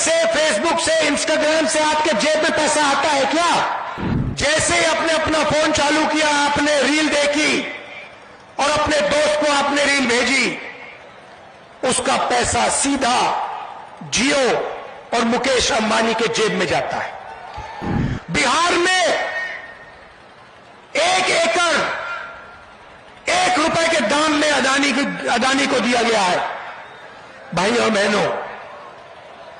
से, फेसबुक से, इंस्टाग्राम से आपके जेब में पैसा आता है क्या? जैसे ही आपने अपना फोन चालू किया, आपने रील देखी और अपने दोस्त को आपने रील भेजी, उसका पैसा सीधा जियो और मुकेश अंबानी के जेब में जाता है। बिहार में 1 एकड़ 1 रुपए के दाम में अदानी को दिया गया है। भाई और बहनों,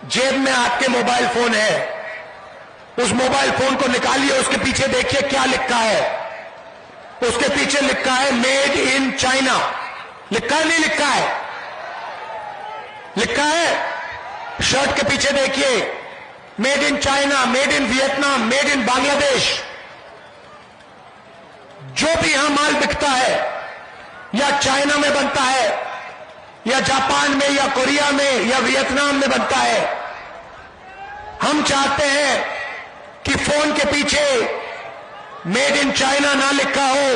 जेब में आपके मोबाइल फोन है, उस मोबाइल फोन को निकालिए, उसके पीछे देखिए क्या लिखा है। उसके पीछे लिखा है मेड इन चाइना। लिखा है, नहीं लिखा है? लिखा है। शर्ट के पीछे देखिए made in China, made in Vietnam, made in Bangladesh. जो भी यहां माल बिकता है या चाइना में बनता है या जापान में या कोरिया में या वियतनाम में बनता है। हम चाहते हैं कि फोन के पीछे मेड इन चाइना ना लिखा हो,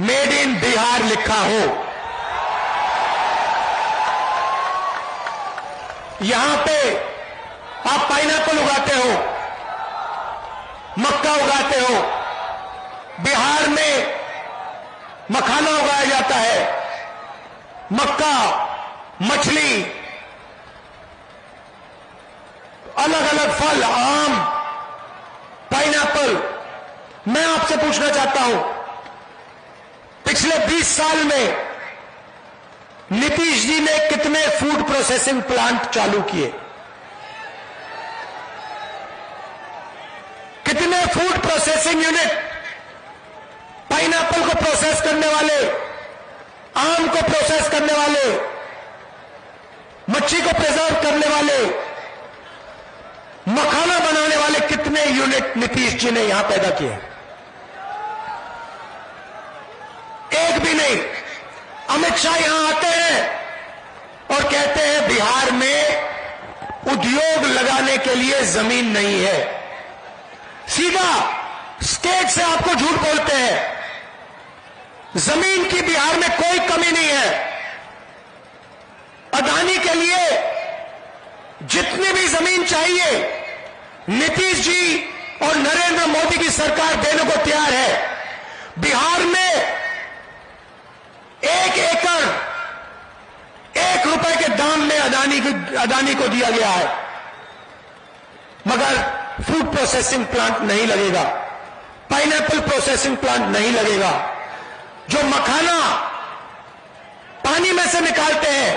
मेड इन बिहार लिखा हो। यहां पे आप पाइनएप्पल उगाते हो, मक्का उगाते हो। बिहार में मखाना उगाया जाता है, मक्का, मछली, अलग अलग फल, आम, पाइनएप्पल। मैं आपसे पूछना चाहता हूं, पिछले 20 साल में नीतीश जी ने कितने फूड प्रोसेसिंग प्लांट चालू किए? कितने फूड प्रोसेसिंग यूनिट? पाइनएप्पल को प्रोसेस करने वाले, आम को प्रोसेस करने वाले, मच्छी को प्रिजर्व करने वाले, मखाना बनाने वाले कितने यूनिट नीतीश जी ने यहां पैदा किए? एक भी नहीं। अमित शाह यहां आते हैं और कहते हैं बिहार में उद्योग लगाने के लिए जमीन नहीं है। सीधा स्टेट से आपको झूठ बोलते हैं। जमीन की बिहार में कोई कमी नहीं है। अदानी के लिए जितनी भी जमीन चाहिए नीतीश जी और नरेंद्र मोदी की सरकार देने को तैयार है। बिहार में 1 एकड़ 1 रुपए के दाम में अदानी को दिया गया है, मगर फूड प्रोसेसिंग प्लांट नहीं लगेगा, पाइनएप्पल प्रोसेसिंग प्लांट नहीं लगेगा। जो मखाना पानी में से निकालते हैं,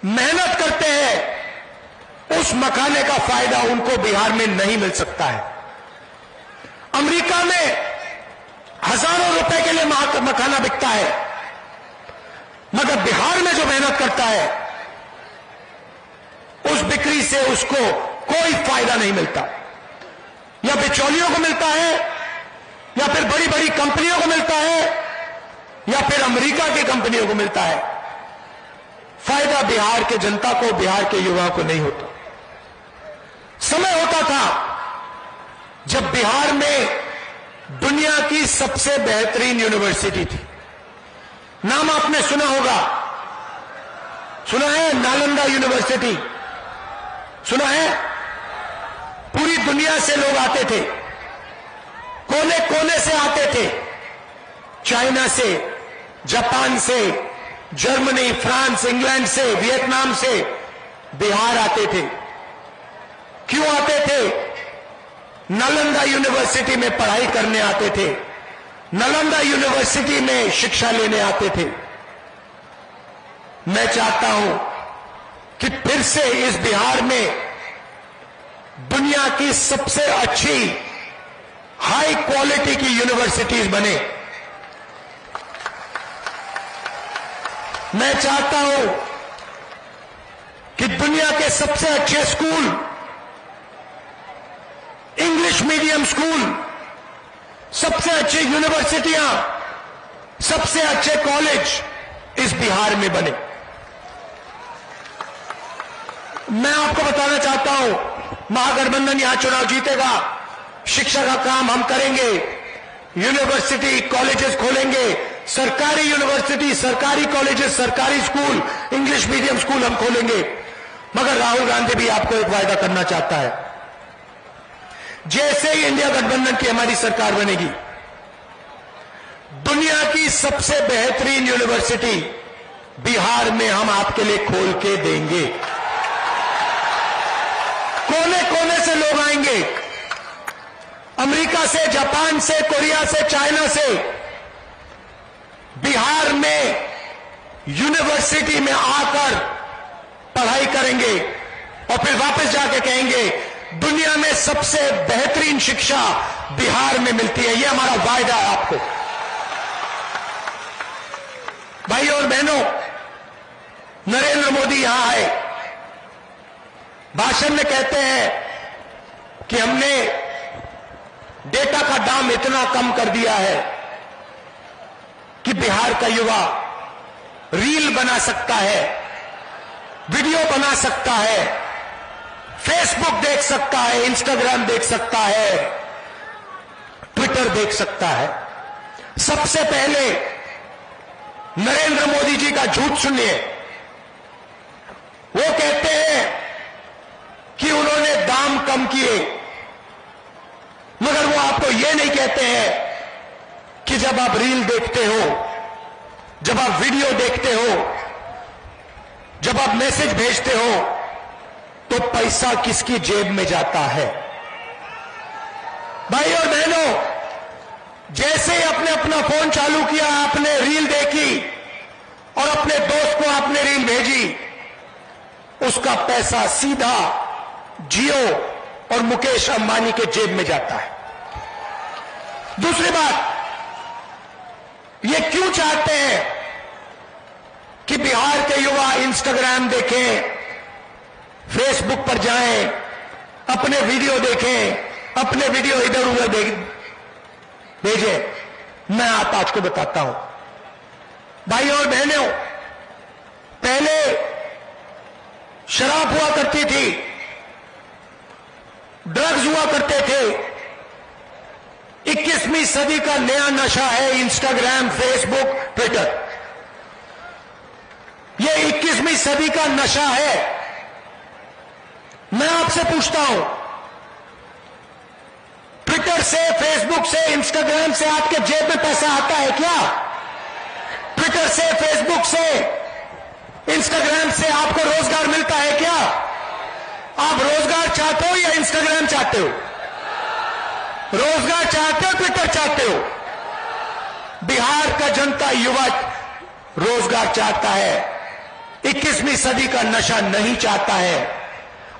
मेहनत करते हैं, उस मखाने का फायदा उनको बिहार में नहीं मिल सकता है। अमेरिका में हजारों रुपए के लिए मखाना बिकता है, मगर बिहार में जो मेहनत करता है उस बिक्री से उसको कोई फायदा नहीं मिलता। या बिचौलियों को मिलता है, या फिर बड़ी बड़ी कंपनियों को मिलता है, या फिर अमेरिका की कंपनियों को मिलता है। फायदा बिहार के जनता को, बिहार के युवाओं को नहीं होता। समय होता था जब बिहार में दुनिया की सबसे बेहतरीन यूनिवर्सिटी थी। नाम आपने सुना होगा, सुना है? नालंदा यूनिवर्सिटी सुना है? पूरी दुनिया से लोग आते थे, कोने कोने से आते थे। चाइना से, जापान से, जर्मनी, फ्रांस, इंग्लैंड से, वियतनाम से बिहार आते थे। क्यों आते थे? नालंदा यूनिवर्सिटी में पढ़ाई करने आते थे, नालंदा यूनिवर्सिटी में शिक्षा लेने आते थे। मैं चाहता हूं कि फिर से इस बिहार में दुनिया की सबसे अच्छी हाई क्वालिटी की यूनिवर्सिटीज बने। मैं चाहता हूं कि दुनिया के सबसे अच्छे स्कूल, इंग्लिश मीडियम स्कूल, सबसे अच्छी यूनिवर्सिटियां, सबसे अच्छे कॉलेज इस बिहार में बने। मैं आपको बताना चाहता हूं, महागठबंधन यहां चुनाव जीतेगा, शिक्षा का काम हम करेंगे, यूनिवर्सिटी कॉलेजेस खोलेंगे, सरकारी यूनिवर्सिटी, सरकारी कॉलेजेस, सरकारी स्कूल, इंग्लिश मीडियम स्कूल हम खोलेंगे। मगर राहुल गांधी भी आपको एक वायदा करना चाहता है, जैसे ही इंडिया गठबंधन की हमारी सरकार बनेगी, दुनिया की सबसे बेहतरीन यूनिवर्सिटी बिहार में हम आपके लिए खोल के देंगे। कोने कोने से लोग आएंगे, अमेरिका से, जापान से, कोरिया से, चाइना से, बिहार में यूनिवर्सिटी में आकर पढ़ाई करेंगे और फिर वापस जाके कहेंगे दुनिया में सबसे बेहतरीन शिक्षा बिहार में मिलती है। यह हमारा वायदा है आपको। भाई और बहनों, नरेंद्र मोदी यहां आए, भाषण में कहते हैं कि हमने डेटा का दाम इतना कम कर दिया है कि बिहार का युवा रील बना सकता है, वीडियो बना सकता है, फेसबुक देख सकता है, इंस्टाग्राम देख सकता है, ट्विटर देख सकता है। सबसे पहले नरेंद्र मोदी जी का झूठ सुनिए। वो कहते हैं कि उन्होंने दाम कम किए, मगर वो आपको ये नहीं कहते हैं कि जब आप रील देखते हो, जब आप वीडियो देखते हो, जब आप मैसेज भेजते हो, तो पैसा किसकी जेब में जाता है। भाई और बहनों, जैसे ही आपने अपना फोन चालू किया, आपने रील देखी और अपने दोस्त को आपने रील भेजी, उसका पैसा सीधा जियो और मुकेश अंबानी के जेब में जाता है। दूसरी बात, ये क्यों चाहते हैं कि बिहार के युवा इंस्टाग्राम देखें, फेसबुक पर जाएं, अपने वीडियो देखें, अपने वीडियो इधर उधर भेजें? मैं आप आज को बताता हूं। भाई और बहनों, पहले शराब हुआ करती थी, ड्रग्स हुआ करते थे। 21वीं सदी का नया नशा है इंस्टाग्राम, फेसबुक, ट्विटर। यह 21वीं सदी का नशा है। मैं आपसे पूछता हूं, ट्विटर से, फेसबुक से, इंस्टाग्राम से आपके जेब में पैसा आता है क्या? ट्विटर से, फेसबुक से, इंस्टाग्राम से आपको रोजगार मिलता है क्या? आप रोजगार चाहते हो या इंस्टाग्राम चाहते हो? रोजगार चाहते हो, ट्विटर चाहते हो? बिहार का जनता युवा रोजगार चाहता है, 21वीं सदी का नशा नहीं चाहता है।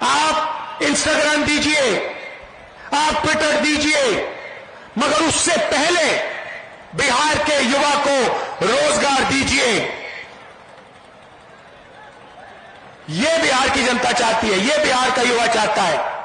आप इंस्टाग्राम दीजिए, आप ट्विटर दीजिए, मगर उससे पहले बिहार के युवा को रोजगार दीजिए। यह बिहार की जनता चाहती है, यह बिहार का युवा चाहता है।